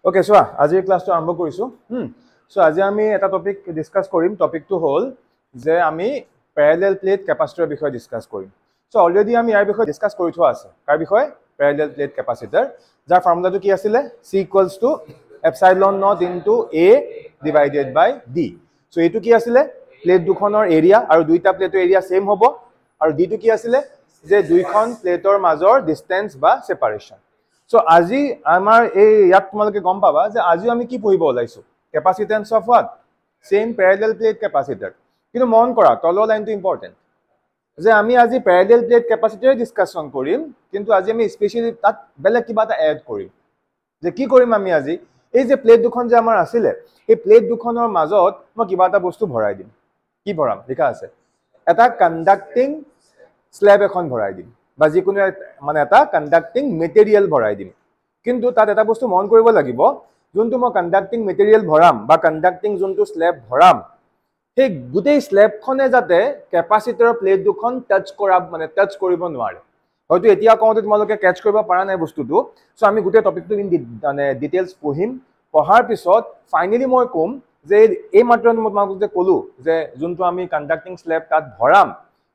Okay, so আজিৰ ক্লাছটো আৰম্ভ কৰিছো সো আজি আমি এটা টপিক ডিসকাস কৰিম টপিকটো হল যে আমি প্যাৰালাল প্লেট ক্যাপাসিটৰৰ বিষয়ে ডিসকাস কৰিম সো অলৰেডি আমি ইয়াৰ বিষয়ে ডিসকাস কৰি থোৱা আছে কাৰ বিষয়ে প্যাৰালাল প্লেট ক্যাপাসিটৰ যাৰ ফৰ্মুলাটো কি আছিল C = epsilon naught into A divided by D so এটো কি আছিল প্লেট দুখনৰ এৰিয়া আৰু দুইটা প্লেটৰ এৰিয়া সেম হ'ব আৰু D টো কি আছিল যে দুইখন প্লেটৰ মাজৰ ডিসটেন্স বা সেপাৰেশন So, আজি আমাৰ এই ইয়াত তোমালোকে গম পাবা যে আজিও আমি কি পঢ়িব ওলাইছো capacitance of what same parallel plate capacitor কিন্তু মন কৰা তলৰ লাইনটো ইম্পৰ্টেন্ট যে আমি আজি প্যাৰালাল প্লেট ক্যাপাসিটৰ ডিসকাশন কৰিম কিন্তু আজি আমি স্পেশালি তাত বেলেগ কিবা এটা এড কৰিম যে কি কৰিম আমি আজি এই যে প্লেট দুখন যে আমাৰ আছিল এই প্লেট দুখনৰ মাজত মই কিবা এটা বস্তু ভৰাই দিম কি ভৰাম লিখা আছে এটা কন্ডাক্টিং স্ল্যাব এখন ভৰাই দিম বা যিকোনো মানে এটা কন্ডাক্টিং মেটেৰিয়েল ভৰাই দিম কিন্তু তাত এটা বস্তু মন কৰিব লাগিব যোনটো মই কন্ডাক্টিং মেটেৰিয়েল ভৰাম বা কন্ডাক্টিং যোনটো স্ল্যাব ভৰাম সেই গুটেই স্ল্যাবখনে যাতে ক্যাপাসিটৰৰ প্লেট দুখন টাচ কৰা মানে টাচ কৰিব নোৱাৰে হয়তো এতিয়া কওঁতে তোমালোকে ক্যাচ কৰিব পৰা নাই বস্তুটো সো আমি গুটেই টপিকটো মানে ডিটেইলছ পঢ়িম পঢ়াৰ পিছত ফাইনালি মই কম যে এই মাত্ৰ মই তোমালোকক যে ক'লো যে যোনটো আমি কন্ডাক্টিং স্ল্যাব তাত ভৰাম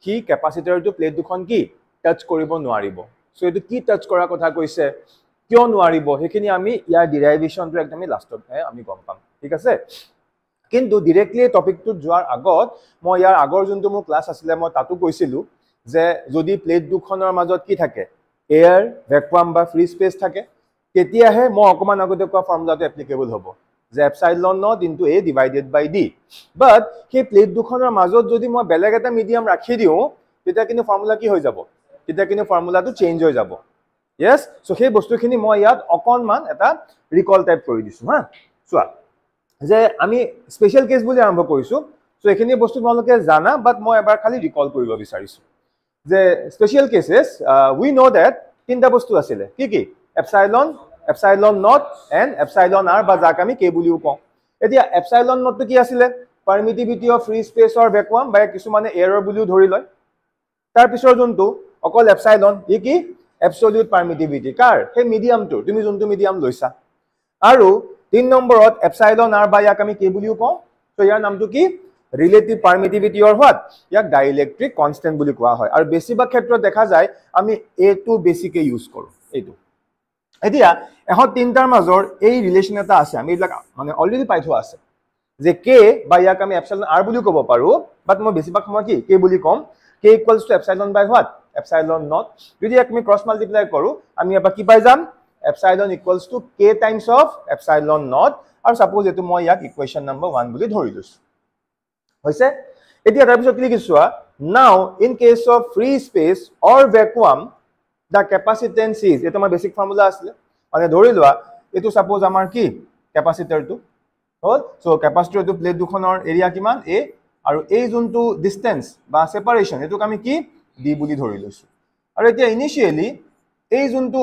কি ক্যাপাসিটৰটো প্লেট দুখন কি টাচ কৰিব নোৱাৰিব সো এটো কি টাচ কৰাৰ কথা কৈছে কিয় নোৱাৰিব হেখিনি আমি ইয়াৰ ডেৰিভেশনটো একদমই লাষ্টত আমি গম পাম ঠিক আছে কিন্তু ডাইৰেক্টলি টপিকটো যোৱাৰ আগত মই ইয়াৰ আগৰ যোনটো মোৰ ক্লাছ আছিল মই তাতো কৈছিলো যে যদি প্লেট দুখনৰ মাজত কি থাকে এয়াৰ ভ্যাকুয়াম বা ফ্ৰী স্পেস থাকে তেতিয়াহে মই অকমান আগতে কোৱা ফৰ্মুলাটো এপ্লিকেবল হ'ব যে epsilon naught into A divided by D বাট সেই প্লেট দুখনৰ মাজত যদি মই বেলেগ এটা মিডিয়াম ৰাখি দিও তেতিয়া কিন্তু ফৰ্মুলা কি হৈ যাব তেতিয়া কিন্তু ফৰ্মুলাটো চেঞ্জ হৈ যাব yes সো সেই বস্তুখিনি মই ইয়াত অকনমান এটা ৰিকল টাইপ কৰি দিছো হা চোৱা যে আমি স্পেশাল কেস বুলি আৰম্ভ কৰিছো সো এখিনি বস্তু তোমালোকে জানা বাট মই এবাৰ খালি ৰিকল কৰিব বিচাৰিছো যে special cases we know that তিনটা বস্তু আছিল কি কি epsilon naught and epsilon r বা যাক আমি কে বুলিও কওঁ এতিয়া epsilon naught টো কি আছিল permittivity of free space or vacuum বা কিছুমানে এয়াৰৰ বুলিও ধৰি লয় তাৰ পিছৰ যোনটো অকল এপসাইলন ই কি এবসলিউট পাৰমিটিভিটি কাৰ হে মিডিয়ামটো তুমি যোনটো মিডিয়াম লৈছা আৰু 3 নম্বৰত এপসাইলন r বা ইয়াক আমি কি বুলিও কওঁ তো ইয়াৰ নামটো কি ৰিলেটিভ পাৰমিটিভিটি অৰ হোৱাট ইয়াক ডাইইলেক্ট্ৰিক কনস্ট্যান্ট বুলি কোৱা হয় আৰু বেছিভাগ ক্ষেত্ৰত দেখা যায় আমি a2 বেছিকে ইউজ কৰো এইটো এতিয়া এখন তিনটাৰ মাজৰ এই ৰিলেচন এটা আছে আমি এইবিলাক মানে অলৰেডি পাই থোৱা আছে যে k বা ইয়াক আমি এপসাইলন r বুলি ক'ব পাৰো বাট মই বেছিভাগ সময় কি k বুলি কম k equals to epsilon by what epsilon naught যদি আমি ক্রস মাল্টিপ্লাই কৰো আমি এবা কি পাই যাম epsilon equals to k times of epsilon naught আৰু সাপোজ এটো মই ইয়াক ইকুৱেচন নম্বৰ 1 বুলি ধৰি লৈছো হৈছে এতিয়া তাৰ পিছত লিখিছো now in case of free space or vacuum the capacitance is এটা আমাৰ বেসিক ফৰ্মুলা আছিল মানে ধৰি লোৱা এটো সাপোজ আমাৰ কি ক্যাপাসিটৰটো হল সো ক্যাপাসিটৰটো প্লেট দুখনৰ এৰিয়া কিমান a আৰু এই যোনটো ডিসটেন্স বা সেপাৰেশন এটোক আমি কি d বুলি ধৰি লৈছো আৰু এতিয়া ইনিশিয়ালি এই যোনটো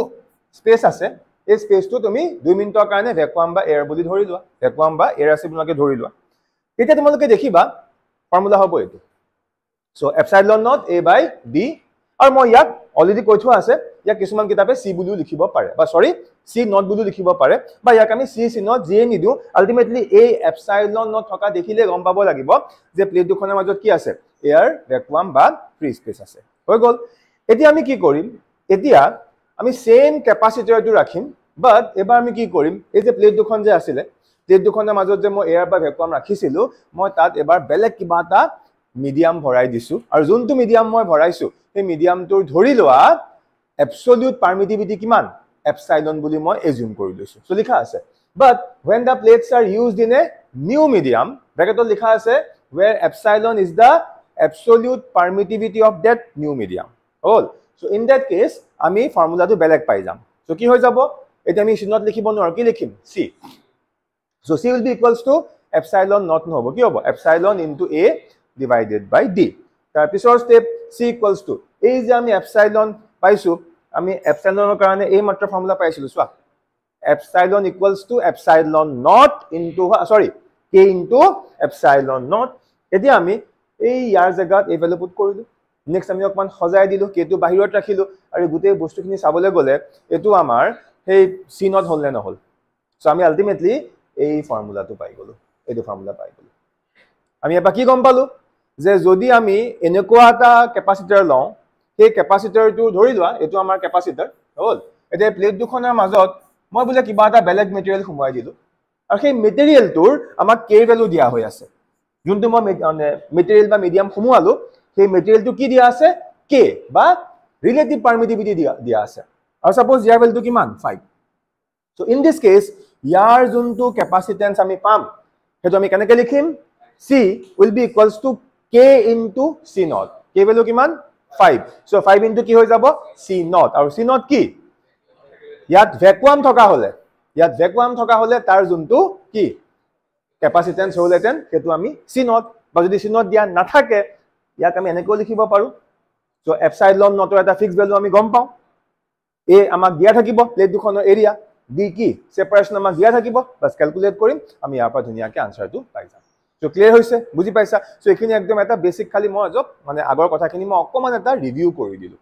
স্পেস আছে এই স্পেসটো তুমি 2 মিনিটৰ কাৰণে ভ্যাকুয়াম বা এয়াৰ বুলি ধৰি লোৱা ভ্যাকুয়াম বা এয়াৰ আছে বুলিকে ধৰি লোৱা এতিয়া তোমালোকে দেখিবা ফৰ্মুলা হ'ব এটো so epsilon naught a by d আৰু মই ইয়াক অলৰেডি কৈ থোৱা আছে ইয়াক কিছুমান কিতাপে c বুলিও লিখিব পাৰে বা সৰি c naught বুলিও লিখিব পাৰে বা ইয়াক আমি c naught j নিদিও আলটিমেটলি এই epsilon naught থকা দেখিলে গম পাব লাগিব যে প্লেট দুখনৰ মাজত কি আছে এয়াৰ ভ্যাকুয়াম বা ফ্ৰী স্পেস আছে হৈ গল এতিয়া আমি কি কৰিম এতিয়া আমি সেম ক্যাপাসিটৰটো ৰাখিম বাট এবাৰ আমি কি কৰিম এই যে প্লেট দুখন যে আছিল প্লেট দুখনৰ মাজত যে মই এয়াৰ বা ভ্যাকুয়াম ৰাখিছিলো মই তাত এবাৰ বেলেগ কিবা এটা মিডিয়াম ভৰাই দিছো আৰু যোনটো মিডিয়াম মই ভৰাইছো সেই মিডিয়ামটোৰ ধৰি লোৱা এবসলিউট পাৰমিটিভিটি কিমান এপসাইলন বুলি মই এজিউম কৰি লৈছো সো লিখা আছে but when the plates are used in a new medium ব্ৰেকেটত লিখা আছে where epsilon is the absolute permittivity of that new medium all so in that case আমি ফৰ্মুলাটো বেলেগ পাই যাম সো কি হৈ যাব এটা আমি চিহ্নত লিখিব নোৱাৰো কি লিখিম c so c will be equals to epsilon naught নহব কি হ'ব epsilon into a divided by d তাৰ পিছৰ স্টেপ c equals to এই যে আমি epsilon পাইছো আমি epsilonৰ কাৰণে এই মাত্ৰ ফৰ্মুলা পাইছিলো চোৱা epsilon equals to epsilon naught into sorry k into epsilon naught এতিয়া আমি এই ইয়াৰ জায়গাত এই ভ্যালু পুট কৰিলো নেক্সট আমি অকমান সজাই দিলো k টো বাহিৰত ৰাখিলো আৰু গুটেই বস্তুখিনি চাবলৈ গলে এটো আমাৰ সেই c naught হল নে নহল সো আমি আলটিমেটলি এই ফৰ্মুলাটো পাই গলো এইটো ফৰ্মুলা পাই গলো আমি এবাৰ কি গম পালো যে যদি আমি এনেকুৱা এটা কেপাচিটাৰ লওঁ সেই কেপাচিটাৰটো ধৰি লোৱা এইটো আমাৰ কেপাচিটাৰ হ'ল এতিয়া প্লেট দুখনৰ মাজত মই বোলে কিবা এটা বেলেগ মেটেৰিয়েল সোমোৱাই দিলো আৰু সেই মেটেৰিয়েলটোৰ আমাক কে ভ্যালু দিয়া হৈ আছে যোনটো মই মেটেৰিয়েল বা মিডিয়াম সোমোৱালো সেই মেটেৰিয়েলটো কি দিয়া আছে কে বা ৰিলেটিভ পাৰমিটিভিটি দিয়া আছে আৰু সাপোজ ইয়াৰ ভ্যালুটো কিমান 5 সো ইন দিস কেস ইয়াৰ যোনটো কেপাসিটেন্স আমি পাম হেতু আমি কেনেকৈ লিখিম C will be equals to K into C naught K value কিমান 5 সো 5 into কি হৈ যাব C naught আৰু C naught কি ইয়াত ভ্যাকুয়াম থকা হলে তাৰ যোনটো কি কেপাসিটেন্স হলেতেন হেতু আমি C naught বা যদি C naught দিয়া নাথাকে ইয়াক আমি এনেকৈ লিখিব পাৰো সো এপসাইলন নটৰ এটা ফিক্স ভ্যালু আমি গম পাওঁ এ আমাক দিয়া থাকিব প্লেট দুখনৰ এৰিয়া বি কি সেপাৰেশন আমাক দিয়া থাকিব বাস ক্যালকুলেট কৰিম আমি ইয়াৰ পৰা ধুনিয়াকৈ আনসাৰটো পাই যাম সো ক্লিয়াৰ হৈছে বুজি পাইছা সো এখিনি একদম এটা বেসিক খালি মই জব মানে আগৰ কথাখিনি মই অকমান এটা ৰিভিউ কৰি দিলো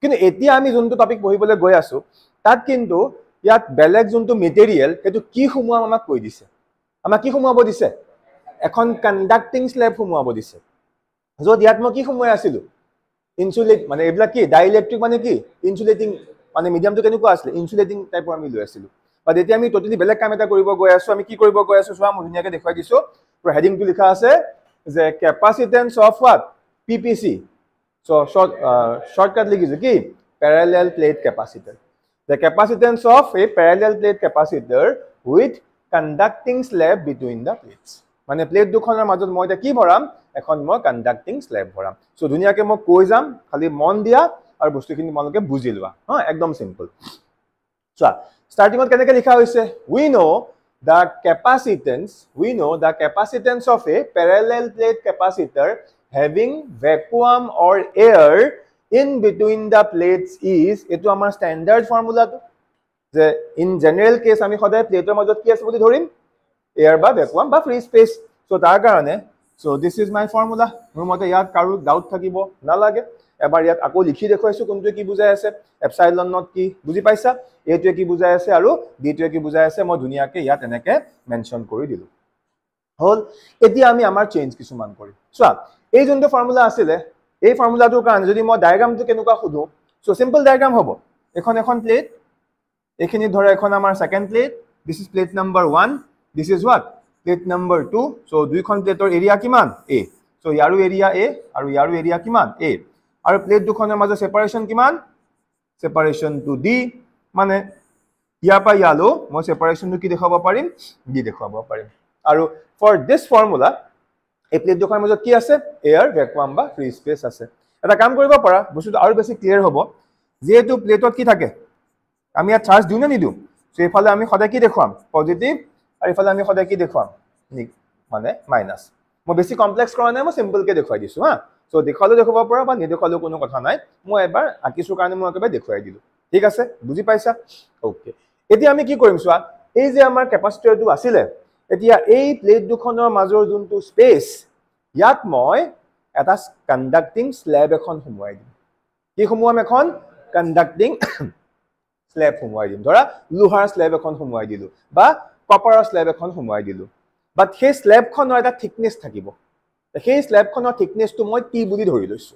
কিন্তু এতিয়া আমি যোনটো টপিক পঢ়িবলৈ গৈ আছো তাত কিন্তু ইয়াত বেলেগ যোনটো মেটেৰিয়েল হেতু কি সোমোৱা আমাক কৈ দিছে আমাক কি সোমোৱাব দিছে এখন কন্ডাক্টিং স্ল্যাব সোমোৱাব দিছে য'ত ইয়াত মই কি সোমোৱাই আছিলো ইনসুলেট মানে এইবিলাক কি ডাইইলেক্ট্ৰিক মানে কি ইনসুলেটিং মানে মিডিয়ামটো কেনেকুৱা আছিল ইনসুলেটিং টাইপৰ আমি লৈ আছিলো বাট এতিয়া আমি টোটালি বেলেগ কাম এটা কৰিব গৈ আছো আমি কি কৰিব গৈ আছো চোৱা মই ধুনিয়াকৈ দেখুৱাই দিছো হেডিংটো লিখা আছে যে capacitance of what PPC so shortcut লিখিছো কি parallel plate capacitor the capacitance of a parallel plate capacitor with conducting slab between the plates মানে প্লেট দুখনৰ মাজত মই এটা কি ভৰাম এখন মই কন্ডাক্টিং স্ল্যাব ভৰাম সো ধুনিয়াকৈ মই কৈ যাম খালি মন দিয়া আৰু বস্তুখিনি মনকে বুজি লোৱা হা একদম সিম্পল সো স্টার্টিংত কেনেকৈ লিখা হৈছে we know the capacitance of a parallel plate capacitor having vacuum or air in between the plates is etu amar standard formula to je in general case ami khoday plateor majot ki ase boli dhorim air ba vacuum ba free space so tar karone so this is my formula mor mote yat karu doubt thakibo na lage ebar yat ako likhi dekhoisu kuntu ki bujai ase epsilon naught ki buji paisa a to ki bujai ase aru b to ki bujai ase moi dunia ke yat eneke mention kori dilu hol etia ami amar change kisuman kori so এই যোনটো formula আছিলে এই ফৰ্মুলাটোৰ কাৰণে যদি মই ডায়াগ্ৰামটো কেনেকুৱা খুদো so simple diagram হ'ব এখন প্লেট এখিনি ধৰা এখন আমাৰ second plate this is plate number 1 this is what plate number 2 so দুইখন প্লেটৰ এৰিয়া কিমান a সো ইয়াৰো এৰিয়া a আৰু ইয়াৰো এৰিয়া কিমান a আৰু প্লেট দুখনৰ মাজত সেপাৰেশন কিমান সেপাৰেশন টু d মানে ইয়াৰ পৰা ইয়ালো মই সেপাৰেশনটো কি দেখাব পাৰিম d দেখাব পাৰিম আৰু ফৰ দিস ফৰ্মুলা এই প্লেট দুখনৰ মাজত কি আছে এয়াৰ ভ্যাকুয়াম বা ফ্ৰী স্পেস আছে এটা কাম কৰিব পাৰা বস্তুটো আৰু বেছি ক্লিয়াৰ হ'ব যেহেতু প্লেটত কি থাকে আমি ইয়াত চাৰ্জ দিও না নিদিও সো এফালে আমি সদায় কি দেখুৱাম পজিটিভ আৰু এফালে আমি সদায় কি দেখুৱাম মানে মাইনাস মই বেছি কমপ্লেক্স কৰা নাই মই সিম্পল কে দেখুৱাই দিছো হা সো দেখালো দেখাব পাৰা বা নেদেখালো কোনো কথা নাই মই এবাৰ আকিছো কাৰণে মই একেবাৰে দেখুৱাই দিলো ঠিক আছে বুজি পাইছা ওকে এতিয়া আমি কি কৰিম চোৱা এই যে আমাৰ কেপাচিটৰটো আছিল এতিয়া এই প্লেট দুখনৰ মাজৰ যোনটো স্পেস ইয়াত মই এটা কন্ডাক্টিং স্ল্যাব এখন সোমোৱাই দিম কি সোমোৱাম এখন কন্ডাক্টিং স্ল্যাব সোমোৱাই দিম ধৰা লোহাৰ স্ল্যাব এখন সোমোৱাই দিলো বা কপাৰৰ স্ল্যাব এখন সোমোৱাই দিলো বাট সেই স্ল্যাবখনৰ এটা থিকনেস থাকিব সেই স্ল্যাবখনৰ থিকনেসটো মই টি বুলি ধৰি লৈছো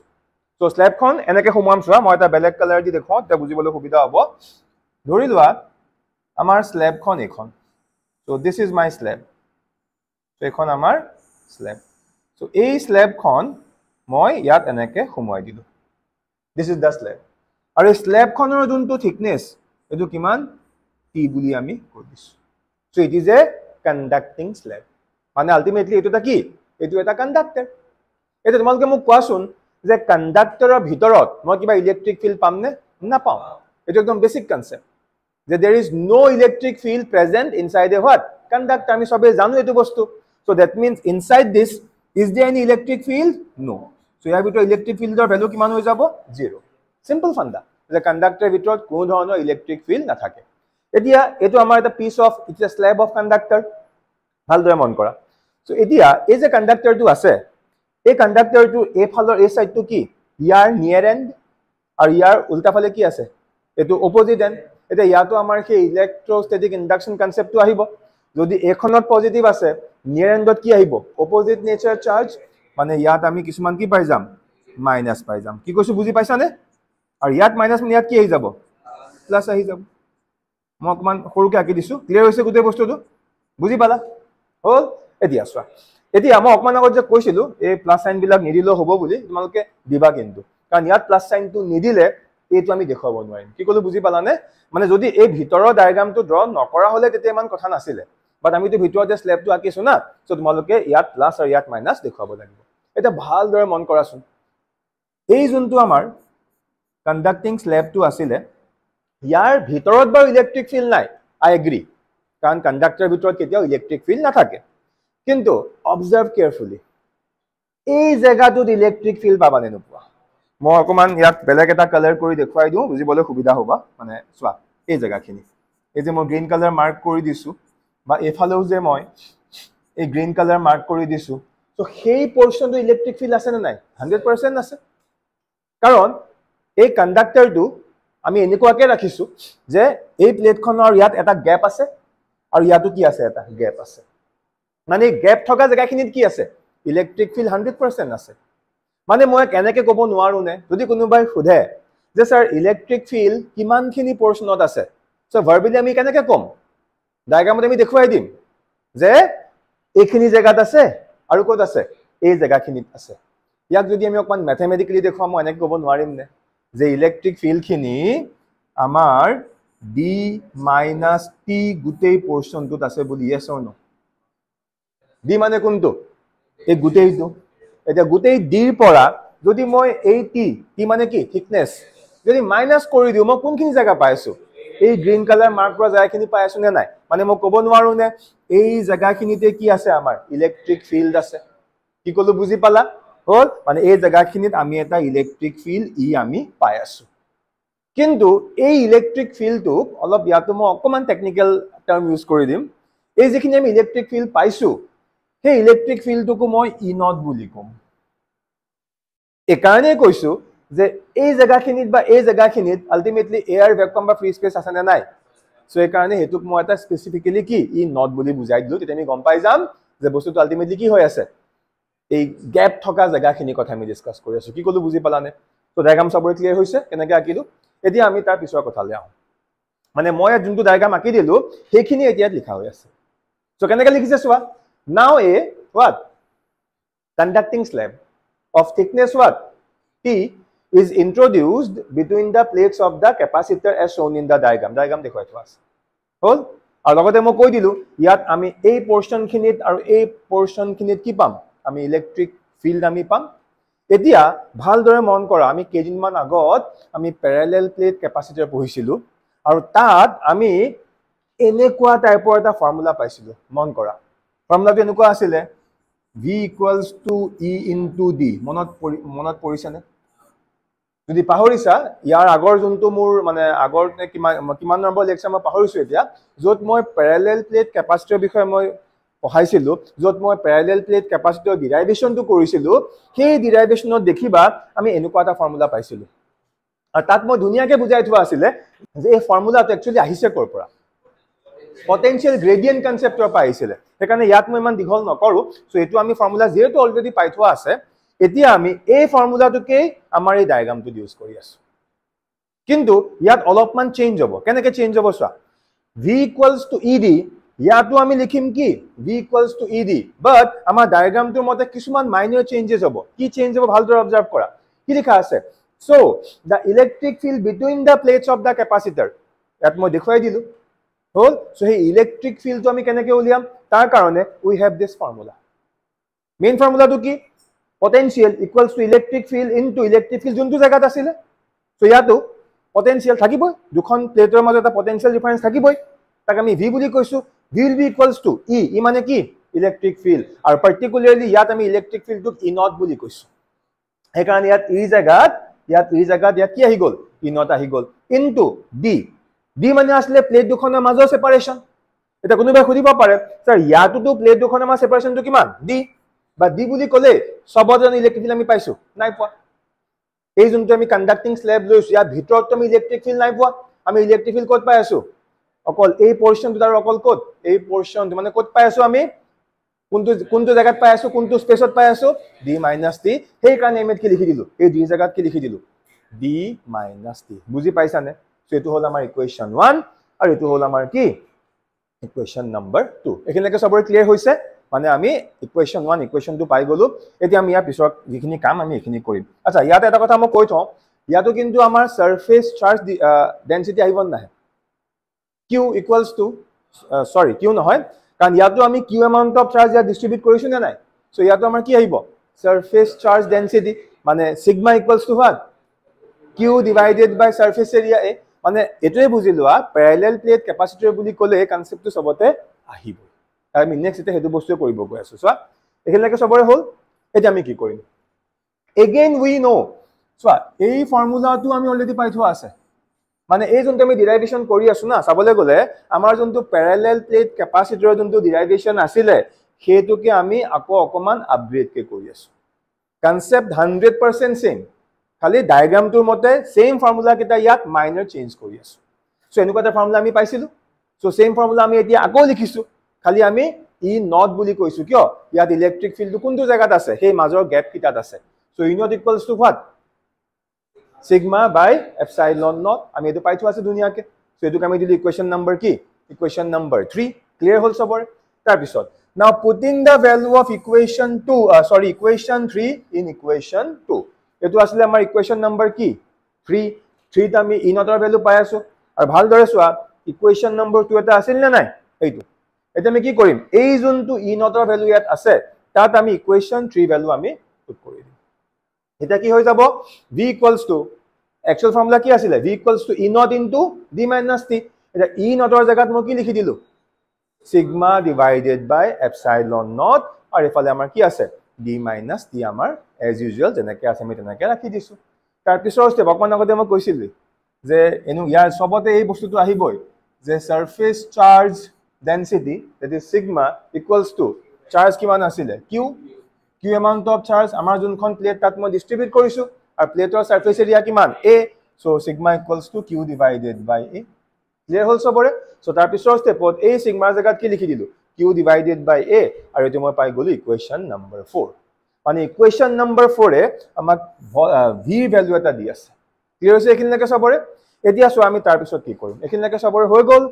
সো স্ল্যাবখন এনেকৈ সোমোৱাম চোৱা মই এটা বেলেগ কালাৰ দি দেখাও তে বুজিবলৈ সুবিধা হ'ব ধৰি লোৱা আমাৰ স্ল্যাবখন এখন So this is my slab. So এখন আমাৰ slab. So এই slab খন মই ইয়াত এনেকৈ সোমোৱাই দিলো. This is the slab. আৰু এই slab খনৰ যোনটো thickness এটো কিমান t বুলি আমি কৈ দিছো. So it is a conducting slab. মানে ultimately এটোটা কি? এটো এটা conductor. এটা তোমালোকে মোক কোৱাচোন যে কন্ডাক্টৰৰ ভিতৰত মই কিবা ইলেক্ট্ৰিক ফিল্ড পামনে না পাও এটো একদম basic concept that there is no electric field present inside a what conductor আমি সবে জানো এটো বস্তু so that means inside this is there any electric field no so ইয়াৰ ভিতৰত ইলেক্ট্ৰিক ফিল্ডৰ ভ্যালু কিমান হৈ যাব 0 simple ফান্ডা যে কন্ডাক্টৰৰ ভিতৰত কোনো ধৰণৰ ইলেক্ট্ৰিক ফিল্ড নাথাকে এতিয়া এটো আমাৰ এটা piece of its a slab of conductor ভালদৰে মন কৰা so এতিয়া এই যে কন্ডাক্টৰটো আছে এই কন্ডাক্টৰটো এই ফালৰ এই সাইডটো কি ইয়াৰ নিয়াৰ এন্ড আৰু ইয়াৰ উল্টা ফালে কি আছে এটো অপোজিট এন্ড এটা ইয়াতো আমাৰ সেই ইলেক্ট্ৰষ্টেটিক ইন্ডাকশন কনসেপ্টটো আহিব যদি এখনত পজিটিভ আছে নিয়াৰ এন্ডত কি আহিব অপোজিট নেচাৰ চাৰ্জ মানে ইয়াত আমি কিছুমান কি পাই যাম মাইনাস পাই যাম কি কৈছো বুজি পাইছানে আৰু ইয়াত মাইনাস মানে ইয়াত কি আহি যাব প্লাস আহি যাব মই অকমান সৰুকে আঁকি দিছো ক্লিয়াৰ হৈছে গোটেই বস্তুটো বুজি পালা হল এতিয়া চোৱা এতিয়া মই অকমান আগত যে কৈছিলো এই প্লাস সাইন বিলাক নিদিলেও হ'ব বুলি তোমালোকে দিবা কিন্তু কাৰণ ইয়াত প্লাস সাইনটো নিদিলে এইটো আমি দেখাব নোৱাৰিম কি কলো বুজি পালানে মানে যদি এই ভিতৰৰ ডায়াগ্ৰামটো ড্ৰ নকৰা হলে তেতিয়া ইমান কথা নাছিলে বাট আমিতো ভিতৰতে স্ল্যাবটো আঁকিছো না সো তোমালোকে ইয়াত প্লাস আৰু ইয়াত মাইনাস দেখাব লাগিব এটা ভালদৰে মন কৰাচোন এই যোনটো আমাৰ কন্ডাক্টিং স্ল্যাবটো আছিলে ইয়াৰ ভিতৰত বাৰু ইলেক্ট্ৰিক ফিল্ড নাই আই এগ্ৰি কাৰণ কন্ডাক্টৰৰ ভিতৰত কেতিয়াও ইলেক্ট্ৰিক ফিল্ড নাথাকে কিন্তু অবজাৰ্ভ কেয়াৰফুলি এই জায়গাটোত ইলেক্ট্ৰিক ফিল্ড পাবানে নোপোৱা মই অকমান ইয়াত বেলেগ এটা কালাৰ কৰি দেখুৱাই দিওঁ বুজিবলৈ সুবিধা হ'ব মানে চোৱা এই জায়গাখিনি এই যে মই গ্ৰীণ কালাৰ মাৰ্ক কৰি দিছো বা এফালেও যে মই এই গ্ৰীণ কালাৰ মাৰ্ক কৰি দিছো তো সেই পোৰ্শনটো ইলেক্ট্ৰিক ফিল্ড আছে নে নাই 100% আছে কাৰণ এই কন্ডাক্টৰটো আমি এনেকুৱাকে ৰাখিছো যে এই প্লেটখনৰ ইয়াত এটা গ্যাপ আছে আৰু ইয়াতো কি আছে এটা গ্যাপ আছে মানে গ্যাপ থকা জায়গাখিনিত কি আছে ইলেক্ট্ৰিক ফিল্ড 100% আছে মানে মই কেনেকে ক'ব নোৱাৰো নে যদি কোনোবাই সোধে যে স্যাৰ ইলেক্ট্ৰিক ফিল্ড কিমানখিনি পোৰ্শনত আছে সো ভাৰ্বেলি আমি কেনেকে কম ডায়াগ্ৰামত আমি দেখুৱাই দিম যে এইখিনি জায়গাত আছে আৰু ক'ত আছে এই জায়গাখিনিত আছে ইয়াক যদি আমি অকমান ম্যাথমেটিক্যালি দেখুৱাম মই এনেকে ক'ব নোৱাৰিম নে যে ইলেক্ট্ৰিক ফিল্ড খিনি আমাৰ d - t গুটেই পোৰ্শনটোত আছে বুলি yes or no d মানে কোনটো এই গুটেইটো এটা গুটেই d ৰ পৰা যদি মই এই t মানে কি থিকনেস যদি মাইনাস কৰি দিও মই কোনখিনি জায়গা পাইছো এই গ্ৰীণ কালাৰ মাৰ্ক কৰা জায়গাখিনি পাই আছো নে নাই মানে মই ক'ব নোৱাৰো নে এই জায়গাখিনিতে কি আছে আমাৰ ইলেক্ট্ৰিক ফিল্ড আছে কি কলো বুজি পালা হল মানে এই জায়গাখিনিত আমি এটা ইলেক্ট্ৰিক ফিল্ড আমি পাই আছো কিন্তু এই ইলেক্ট্ৰিক ফিল্ডটো অলপ ইয়াতো মই অকমান টেকনিক্যাল টাৰ্ম ইউজ কৰি দিম এই যিখিনি আমি ইলেক্ট্ৰিক ফিল্ড পাইছো সেই ইলেক্ট্ৰিক ফিল্ডটোকো মই ই নট বুলি কম এই কাৰণে কৈছো যে এই জায়গাখিনিত বা এই জায়গাখিনিত আলটিমেটলি এয়াৰ ভ্যাকুয়াম বা ফ্ৰী স্পেস আছে নে নাই সো এই কাৰণে হেতুক মই এটা স্পেসিফিক্যালি কি ই নট বুলি বুজাই দিলো তেতিয়া আমি গম পাই যাম যে বস্তুটো আলটিমেটলি কি হৈ আছে এই গ্যাপ থকা জায়গাখিনি কথা আমি ডিসকাস কৰি আছো কি কলো বুজি পালানে তো ডায়াগ্ৰাম সবৰে ক্লিয়াৰ হৈছে কেনেকৈ আঁকিলো এতিয়া আমি তাৰ পিছৰ কথালৈ আহো মানে মই যোনটো ডায়াগ্ৰাম আঁকি দিলো সেইখিনি এতিয়া লিখা হৈ আছে সো কেনেকৈ লিখিছে চোৱা নাও এ what conducting slab of thickness what t is introduced between the plates of the capacitor as shown in the diagram দেখুৱাই থোৱা আছে হল আৰু লগতে মই কৈ দিলো ইয়াত আমি এই পোৰ্শন খিনিত আৰু এই পোৰ্শন খিনিত কি পাম আমি ইলেক্ট্ৰিক ফিল্ড আমি পাম এতিয়া ভালদৰে মন কৰা আমি কেইদিনমান আগত আমি প্যাৰালেল প্লেট কেপাসিটৰ পঢ়িছিলো আৰু তাত আমি এনেকুৱা টাইপৰ এটা ফৰ্মুলা পাইছিলো মন কৰা ফৰ্মুলাটো এনেকুৱা আছিল v = e * d মনত পৰিছেনে যদি পাহৰিছা ইয়াৰ আগৰ যোনটো মোৰ মানে আগৰ কিমান নম্বৰ লেকচাৰ মই পাহৰিছো এতিয়া যত মই প্যাৰালেল প্লেট কেপাসিটৰ বিষয়ে মই পঢ়াইছিলো যত মই প্যাৰালেল প্লেট কেপাসিটৰ ডিৰাইভেশনটো কৰিছিলো সেই ডিৰাইভেশনত দেখিবা আমি এনেকুৱা এটা ফৰ্মুলা পাইছিলো আৰু তাত মই ধুনিয়াকে বুজাই থোৱা আছিল যে এই ফৰ্মুলাটো একচুয়ালি আহিছে কৰ পৰা পটেনশিয়াল গ্ৰেডিয়েন্ট কনসেপ্টৰ পৰা আহিছিল সেইকাৰণে ইয়াত মই ইমান দীঘল নকৰো সো এটো আমি ফৰ্মুলা যেটো অলৰেডি পাই থোৱা আছে এতিয়া আমি এই ফৰ্মুলাটোকে আমাৰ এই ডায়াগ্ৰামটো ইউজ কৰি আছো কিন্তু ইয়াত অলপমান চেঞ্জ হ'ব কেনেকৈ চেঞ্জ হ'ব চোৱা v = ed ইয়াতো আমি লিখিম কি v = ed বাট আমাৰ ডায়াগ্ৰামটোৰ মতে কিছুমান মাইনৰ চেঞ্জেস হ'ব কি চেঞ্জ হ'ব ভালদৰে অবজাৰ্ভ কৰা কি লিখা আছে so the electric field between the plates of the capacitor ইয়াত মই দেখুৱাই দিলো হল সো এই ইলেক্ট্ৰিক ফিল্ডটো আমি কেনেকৈ উলিয়াম তাৰ কাৰণে we have this formula main ফৰ্মুলাটো কি potential equals to electric field into electric field যোনটো জায়গাত আছিল সো ইয়াতো potential থাকিবই দুখন প্লেটৰ মাজত এটা potential difference থাকিবই তাক আমি v বুলি কৈছো v will be equals to e মানে কি electric field আৰু particularly ইয়াত আমি electric field টোক e naught বুলি কৈছো এই কাৰণে ইয়াত e জায়গাত ইয়াত কি আহি গল e naught আহি গল into d মানে আসলে প্লেট দুখনৰ মাজৰ সেপাৰেশন এটা কোনোবাই খুদিব পাৰে স্যাৰ ইয়াতো প্লেট দুখনৰ মাজৰ সেপাৰেশনটো কিমান d বা d বুলি কলে সবজন ইলেক্ট্ৰিক ফিল্ড আমি পাইছো নাই পোৱা এই যোনটো আমি কন্ডাক্টিং স্ল্যাব লৈছো ইয়াৰ ভিতৰত আমি ইলেক্ট্ৰিক ফিল্ড নাই পোৱা আমি ইলেক্ট্ৰিক ফিল্ড ক'ত পাই আছো অকল এই পোৰশনটো আৰু অকল ক'ত এই পোৰশনটো মানে ক'ত পাই আছো আমি কোনটো জায়গাত পাই আছো কোনটো স্পেসত পাই আছো d - t সেই কাৰণে আমি কি লিখি দিলো এই দুই জায়গাত কি লিখি দিলো d - t বুজি পাইছা নে সো এটো হল আমাৰ ইকুৱেশন 1 আৰু এটো হল আমাৰ কি ইকুৱেশন নম্বৰ 2 এখিনলৈকে সবৰে ক্লিয়াৰ হৈছে মানে আমি ইকুৱেশন 1 ইকুৱেশন 2 পাই গলো এতিয়া আমি ইয়াৰ পিছত যিখিনি কাম আমি এখিনি কৰিম আচ্ছা ইয়াত এটা কথা মই কৈ থওঁ ইয়াতো কিন্তু আমাৰ সাৰফেস চাৰ্জ ডেনসিটি আহিব নাহে q equals to sorry q নহয় কাৰণ ইয়াতো আমি q amount of charge ইয়াত ডিস্ট্ৰিবিউট কৰিছো নে নাই সো ইয়াতো আমাৰ কি আহিব সাৰফেস চাৰ্জ ডেনসিটি মানে sigma equals to what q divided by surface area a মানে এটোৱে বুজি লোৱা প্যাৰালেল প্লেট ক্যাপাসিটৰ বুলি ক'লে কনসেপ্টটো সবতে আহিব আমি নেক্সট এটা হেতু বস্তু কৰিব গৈ আছো সো এখিনলৈকে সবৰে হল এতিয়া আমি কি কৰিম again we know সো এই ফৰ্মুলাটো আমি অলৰেডি পাই থোৱা আছে মানে এই যোনটো আমি ডেৰিভেশন কৰি আছো না চাবলৈ গলে আমাৰ যোনটো প্যাৰালেল প্লেট ক্যাপাসিটৰৰ যোনটো ডেৰিভেশন আছিল হেতুকে আমি আকৌ অকমান আপগ্ৰেড কে কৰি আছো কনসেপ্ট 100% সেম খালি ডায়াগ্ৰামটোৰ মতে সেম ফৰ্মুলা কিটা ইয়াত মাইনৰ চেঞ্জ কৰি আছো সো এনেকুৱা এটা ফৰ্মুলা আমি পাইছিলো সো সেম ফৰ্মুলা আমি এতিয়া আকৌ লিখিছো খালি আমি ই নট বুলি কৈছো কিয় ইয়াত ইলেক্ট্ৰিক ফিল্ডটো কোনটো জায়গাত আছে সেই মাজৰ গ্যাপ কিটাত আছে so E naught equals to what sigma by epsilon naught আমি এটো পাই থোৱা আছে দুনিয়াকে সো এটো আমি দিলি ইকুৱেশন নম্বৰ কি ইকুৱেশন নম্বৰ 3 ক্লিয়াৰ হল সবৰে তাৰ পিছত now putting the value of equation 2 equation 3 in equation 2 এটো আসলে আমাৰ ইকুৱেশন নম্বৰ কি 3 টা আমি ই নটৰ ভ্যালু পাই আছো আৰু ভালদৰে চোৱা ইকুৱেশন নম্বৰ 2 এটা আছিল নে নাই এইটো এটা আমি কি কৰিম এই যোনটো ই নটৰ ভ্যালু ইয়াত আছে তাত আমি ইকুৱেশন 3 ভ্যালু আমি পুট কৰি দিম এটা কি হৈ যাব v equals to actual formula কি আছিল v equals to e naught into d minus t এটা e নটৰ জায়গাত মই কি লিখি দিলো sigma divided by epsilon naught আৰু এফালে আমাৰ কি আছে d minus t আমাৰ as usual যেনেকৈ আছে আমি তেনেকৈ ৰাখি দিছো তাৰ পিছৰ স্টেপ অকমান আগতে মই কৈছিলো যে এনু ইয়াৰ সবতে এই বস্তুটো আহিবই যে surface charge density that is sigma equals to charge কিমান আছিল q amount of charge আমাৰ যোনখন প্লেট তাত মই ডিস্ট্ৰিবিউট কৰিছো আৰু প্লেটৰ সাৰফেস এৰিয়া কিমান a so sigma equals to q divided by a clear হল সবৰে সো তাৰ পিছৰ স্টেপত এই সিগমাৰ জায়গাত কি লিখি দিলো q divided by a আৰু এটো মই পাই গলো ইকুৱেশন নম্বৰ 4 মানে ইকুৱেশন নম্বৰ 4 এ আমাক v ভ্যালু এটা দি আছে ক্লিয়াৰ হৈছে এখিনলৈকে সবৰে এতিয়া সো আমি তাৰ পিছত কি কৰিম এখিনলৈকে সবৰে হৈ গল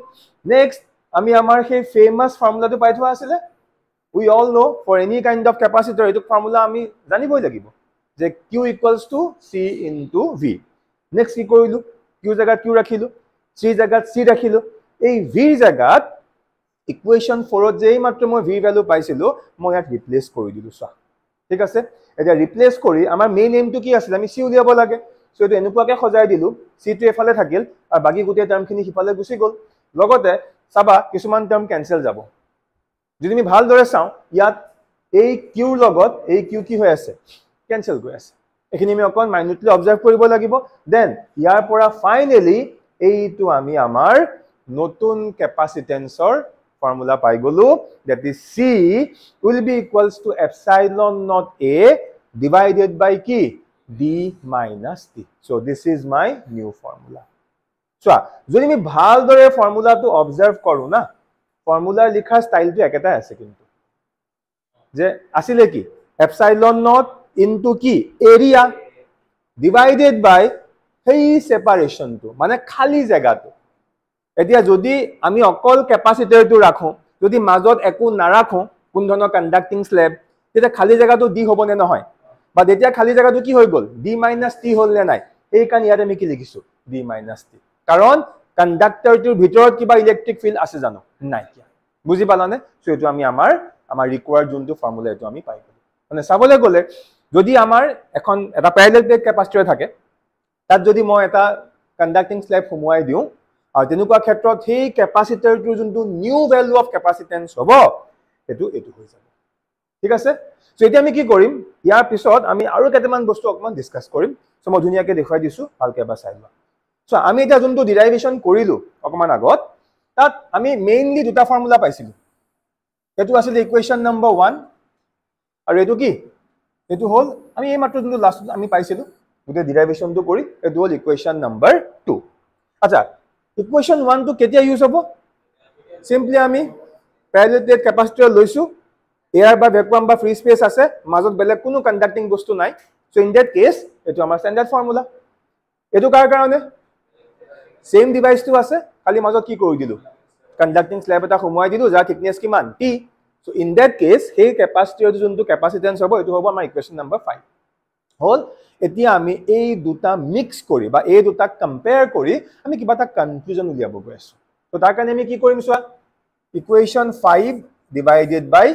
নেক্সট আমি আমাৰ সেই ফেমাস ফৰ্মুলাটো পাই থোৱা আছিল we all know for any kind of capacitor এটো ফৰ্মুলা আমি জানিবই লাগিব যে q equals to c into v next কি কৰিলো q জায়গাত q ৰাখিলো c জায়গাত c ৰাখিলো এই v জায়গাত ইকুৱেশন 4 ত যেই মাত্ৰ মই v ভ্যালু পাইছিলো মই ইয়াত ৰিপ্লেস কৰি দিলো সা ঠিক আছে এটা ৰিপ্লেস কৰি আমাৰ মেইন এমটো কি আছিল আমি c উলিয়াব লাগে সো এটো এনেকুৱাকে সজাই দিলো c টো এফালে থাকিল আৰু বাকি গোটেই টাৰ্মখিনি হিফালে গুছি গল লগতে চাবা কিছুমান টাৰ্ম কেনসেল যাব যদি আমি ভালদৰে চাও ইয়াত এই q লগত এই q কি হৈ আছে কেনসেল গৈ আছে এখিনি আমি অকন মাইনুটলি অবজাৰ্ভ কৰিব লাগিব দেন ইয়াৰ পৰা ফাইনালি এইটো আমি আমাৰ নতুন ক্যাপাসিটেন্সৰ ফৰ্মুলা পাই গলো that is c will be equals to epsilon naught a divided by কি d minus t so this is my new formula so যদি আমি ভালদৰে ফৰ্মুলাটো অবজাৰ্ভ কৰো না ফৰ্মুলা লিখাৰ ষ্টাইলটো একেটাই আছে কিন্তু যে আছিল কি epsilon naught into কি এৰিয়া divided by সেই সেপাৰেশনটো মানে খালি জায়গাটো এতিয়া যদি আমি অকল ক্যাপাসিটৰটো ৰাখো যদি মাজত একো নাৰাখো কোন ধৰণৰ কন্ডাক্টিং স্ল্যাব তেতিয়া খালি জায়গাটো d হ'ব নে নহয় বা যেতিয়া খালি জায়গাটো কি হৈ গল d - t হল নে নাই এই কাৰণ ইয়াত আমি কি লিখিছো d - t কাৰণ কন্ডাক্টৰটোৰ ভিতৰত কিবা ইলেক্ট্ৰিক ফিল্ড আছে জানো নাই কি বুজি পালানে সো এটো আমি আমাৰ ৰিকোয়াৰ্ড যোনটো ফৰ্মুলা এটো আমি পাই গলো মানে চাবলৈ গলে যদি আমাৰ এখন এটা প্যাৰালেল প্লেট ক্যাপাসিটৰ থাকে তাত যদি মই এটা কন্ডাক্টিং স্ল্যাব সোমোৱাই দিও আৰু তেনেকুৱা ক্ষেত্ৰত সেই ক্যাপাসিটৰটোৰ যোনটো নিউ ভ্যালু অফ ক্যাপাসিটেন্স হ'ব এটো হৈ যাব ঠিক আছে সো এতিয়া আমি কি কৰিম ইয়াৰ পিছত আমি আৰু কেইটামান বস্তু অকমান ডিসকাস কৰিম সো মই ধুনিয়াকে দেখুৱাই দিছো ভালকে বা চাই লোৱা সো আমি এটা যোনটো ডেৰিভেশন কৰিলো অকমান আগত তাত আমি মেইনলি দুটা ফৰ্মুলা পাইছিলো এটো আছিল ইকুৱেশন নম্বৰ 1 আৰু এটো কি এটো হল আমি এই মাত্ৰ যোনটো লাষ্ট আমি পাইছিলো গুটে ডেৰিভেশনটো কৰি এটো হল ইকুৱেশন নম্বৰ 2 আচ্ছা ইকুৱেশ্যন 1 টো কেতিয়া ইউজ হ'ব সিম্পলি আমি প্যাৰেলাল প্লেট ক্যাপাসিটৰ লৈছো এয়াৰ বা ভ্যাকুয়াম বা ফ্ৰী স্পেস আছে মাজত বেলেগ কোনো কন্ডাক্টিং বস্তু নাই সো ইন দ্যাট কেস এটো আমাৰ স্ট্যান্ডাৰ্ড ফৰ্মুলা এটো কাৰ কাৰণে সেম ডিভাইসটো আছে খালি মাজত কি কৰি দিলো কন্ডাক্টিং স্ল্যাব এটা সোমোৱাই দিলো যাৰ থিকনেস কিমান t so in that case সেই ক্যাপাসিটৰ যোনটো ক্যাপাসিটেন্স হ'ব এটো হ'ব আমাৰ ইকুৱেশ্যন নম্বৰ 5 হল এতিয়া আমি এই দুটা মিক্স কৰি বা এই দুটা কম্পেয়াৰ কৰি আমি কিবা এটা কনক্লুজন উলিয়াব গৈ আছো তো তাৰ কাৰণে আমি কি কৰিম চোৱা ইকুৱেশ্যন 5 ডিভাইডেড বাই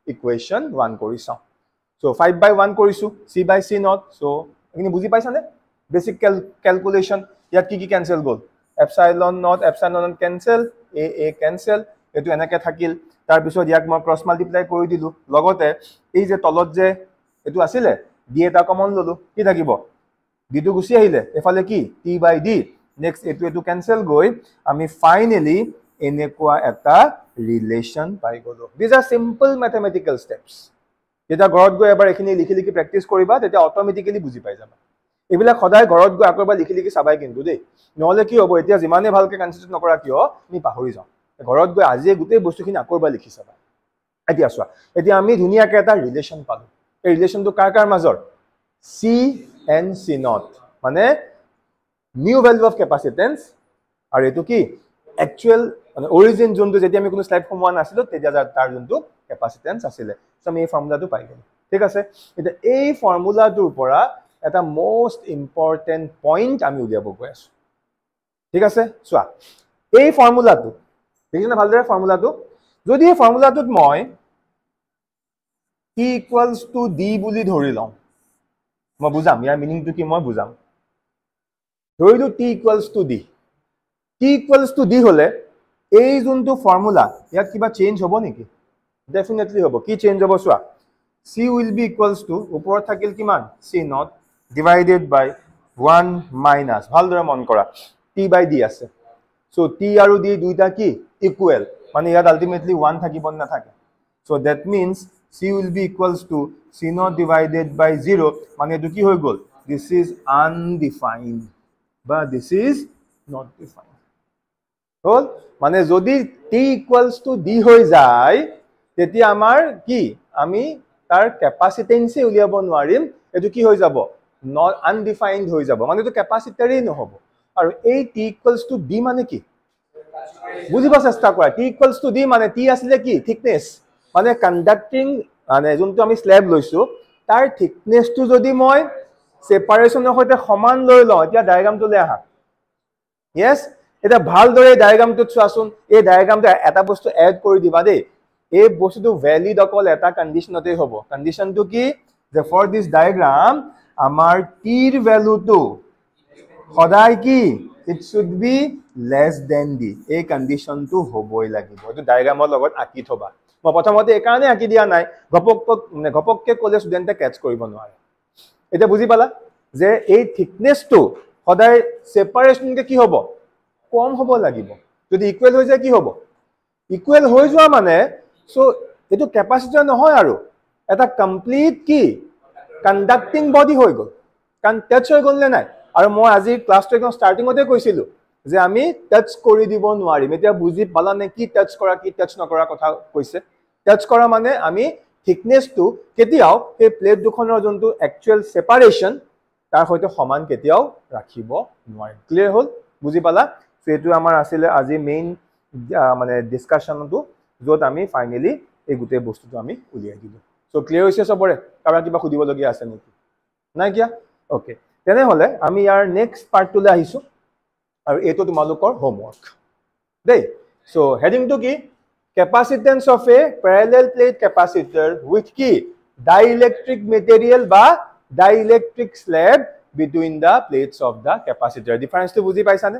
ইকুৱেশ্যন 1 কৰি চাও সো 5 by 1 কৰিছো c by c not so এখিনি বুজি পাইছানে বেসিক ক্যালকুলেশন ইয়াত কি ক্যান্সেল গল epsilon not cancel a cancel এটো এনেকে থাকিল তাৰ পিছত ইয়াক মই ক্ৰস মাল্টিপ্লাই কৰি দিলো লগতে এই যে তলত যে এটো আছিল d এটা কমন ললো কি থাকিব d টো গুছি আহিলে এফালে কি t by d নেক্সট এটো ক্যান্সেল গৈ আমি ফাইনালি এনেকুৱা এটা ৰিলেশন পাই গলো this R simple mathematical steps যেটা ঘৰত গৈ এবাৰ এখিনি লিখি লিখি প্ৰ্যাকটিছ কৰিবা তেতিয়া অটোমেটিক্যালি বুজি পাই যাবা এবিলা সদায় ঘৰত গৈ আকৰবা লিখি লিখি চাবাই কিন্তু দেই নহলে কি হ'ব এতিয়া যিমানে ভালকে কনসিডাৰ নকৰা কিয় আমি পাহৰি যাও ঘৰত গৈ আজি গোটেই বস্তুখিনি আকৰবা লিখি চাবা এতিয়া চোৱা এতিয়া আমি ধুনিয়াকে এটা ৰিলেশন পালো এই ৰিলেশনটো কাৰ মাজৰ c and c not মানে নিউ ভ্যালু অফ ক্যাপাসিটেন্স আৰু এটো কি একচুয়াল মানে অৰিজিন যোনটো যেতিয়া আমি কোনো স্লাইড ফৰ্মুলা নাছিল তেতিয়া তাৰ যোনটো ক্যাপাসিটেন্স আছিল সো আমি এই ফৰ্মুলাটো পাই গলো ঠিক আছে এতিয়া এই ফৰ্মুলাটোৰ পৰা এটা মোস্ট ইম্পৰ্টেন্ট পইণ্ট আমি উলিয়াব গৈ আছো ঠিক আছে চোৱা এই ফৰ্মুলাটো দেখিছানে ভালদৰে ফৰ্মুলাটো যদি এই ফৰ্মুলাটোত মই t = d বুলি ধৰি লওঁ মই বুজাম ইয়াৰ মিনিংটো কি মই বুজাম ধৰিলো t = d t = d হলে এই যোনটো ফৰ্মুলা ইয়াত কিবা চেঞ্জ হ'ব নেকি ডেফিনেটলি হ'ব কি চেঞ্জ হ'ব চোৱা c will be equals to ওপৰত থাকিল কিমান c not divided by 1 minus ভালদৰে মন কৰা t by d আছে সো t আৰু d দুইটা কি ইকুৱেল মানে ইয়াত আলটিমেটলি 1 থাকিব না থাকে so that means c will be equals to c not divided by 0 মানে এটো কি হৈ গল this is undefined বা this is not defined হল মানে যদি t = d হৈ যায় তেতিয়া আমাৰ কি আমি তাৰ ক্যাপাসিটেন্সে উলিয়াব নোৱাৰিম এটো কি হৈ যাব নট আনডিফাইন্ড হৈ যাব মানে এটো ক্যাপাসিটৰই নহব আৰু এই t = d মানে কি বুজিবা চেষ্টা কৰা t = d মানে t আসলে কি থিকনেস মানে কন্ডাক্টিং মানে যোনটো আমি স্ল্যাব লৈছো তাৰ থিকনেসটো যদি মই সেপাৰেশনৰ সৈতে সমান লৈ লওঁ এতিয়া ডায়াগ্ৰামটো লৈ আহা yes এটা ভালদৰে ডায়াগ্ৰামটো চোৱাচোন এই ডায়াগ্ৰামটো এটা বস্তু এড কৰি দিবা দেই এই বস্তুটো ভ্যালিড অকল এটা কন্ডিশনতে হ'ব কন্ডিশনটো কি যে ফৰ দিস ডায়াগ্ৰাম আমাৰ t ৰ ভ্যালুটো সদায় কি it should be less than d এই কন্ডিশনটো হ'বই লাগিব এটো ডায়াগ্ৰামৰ লগত আকি থবা মই প্ৰথমতে এই কাৰণে আকি দিয়া নাই গপককে কলে ষ্টুডেন্টে ক্যাচ কৰিব নোৱাৰে এটা বুজি পালা যে এই থিকনেসটো সদায় সেপাৰেশনকে কি হ'ব কম হ'ব লাগিব যদি ইকুৱেল হৈ যায় কি হ'ব ইকুৱেল হৈ যোৱা মানে সো এটো ক্যাপাসিটৰ নহয় আৰু এটা কমপ্লিট কি কন্ডাক্টিং বডি হৈ গল কান টাচ হৈ গল নে নাই আৰু মই আজি ক্লাছটো একদম ষ্টাৰ্টিংতে কৈছিলো যে আমি টাচ কৰি দিব নোৱাৰিম এতিয়া বুজি পালা নে কি টাচ কৰা কি টাচ নকৰা কথা কৈছে টাচ কৰা মানে আমি থিকনেসটো কেতিয়াও এই প্লেট দুখনৰ যোনটো একচুয়াল সেপাৰেশন তাৰ সৈতে সমান কেতিয়াও ৰাখিব নোৱাৰিম ক্লিয়াৰ হল বুজি পালা সো এটো আমাৰ আছিল আজি মেইন মানে ডিসকাশনটো যত আমি ফাইনালি এই গুটে বস্তুটো আমি উলিয়াই দিলো সো ক্লিয়াৰ হৈছে সবৰে কাৰা কিবা খুদিব লগিয়া আছে নেকি নাই কিয়া ওকে তেনে হলে আমি ইয়াৰ নেক্সট পাৰ্টটোলৈ আহিছো আৰু এটো তোমালোকৰ হোমৱৰ্ক দেই সো হেডিংটো কি capacitance of a parallel plate capacitor with কি dielectric material বা dielectric slab between the plates of the capacitor difference to বুজি পাইছানে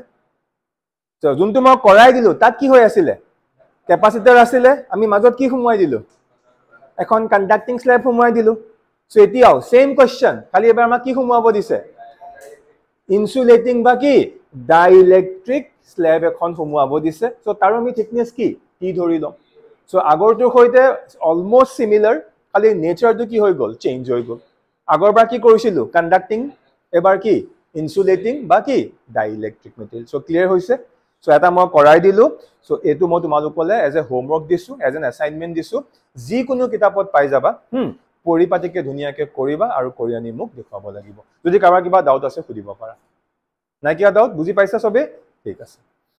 সো যোনটো মই কৰাই দিলো তাত কি হৈ আছিল ক্যাপাসিটৰ আছিল আমি মাজত কি সোমোৱাই দিলো এখন কন্ডাক্টিং স্ল্যাব সোমোৱাই দিলো সো এতিয়াও সেম কোশ্চেন খালি এবাৰ আমাক কি সোমোৱাব দিছে ইনসুলেটিং বা কি ডাইইলেক্ট্ৰিক স্ল্যাব এখন সোমোৱাব দিছে সো তাৰ আমি থিকনেস কি t ধৰি লম সো আগৰটো হৈতে অলমোস্ট সিমিলাৰ খালি নেচাৰটো কি হৈ গল চেঞ্জ হৈ গল আগৰবাৰ কি কৰিছিলো কন্ডাক্টিং এবাৰ কি ইনসুলেটিং বা কি ডাইইলেক্ট্ৰিক মেটেৰিয়েল সো ক্লিয়াৰ হৈছে সো এটা মই কৰাই দিলো সো এটো মই তোমালোকলে এজ এ হোমৱৰ্ক দিছো এজ এন এছাইনমেন্ট দিছো যিকোনো কিতাপত পাই যাবা পৰিপাটিকে ধুনীয়াকে কৰিবা আৰু কৰি আনি মোক দেখুৱাব লাগিব যদি কাৰোবাৰ কিবা ডাউট আছে সুধিব পাৰা নাই কিবা ডাউট বুজি পাইছা সবে ঠিক আছে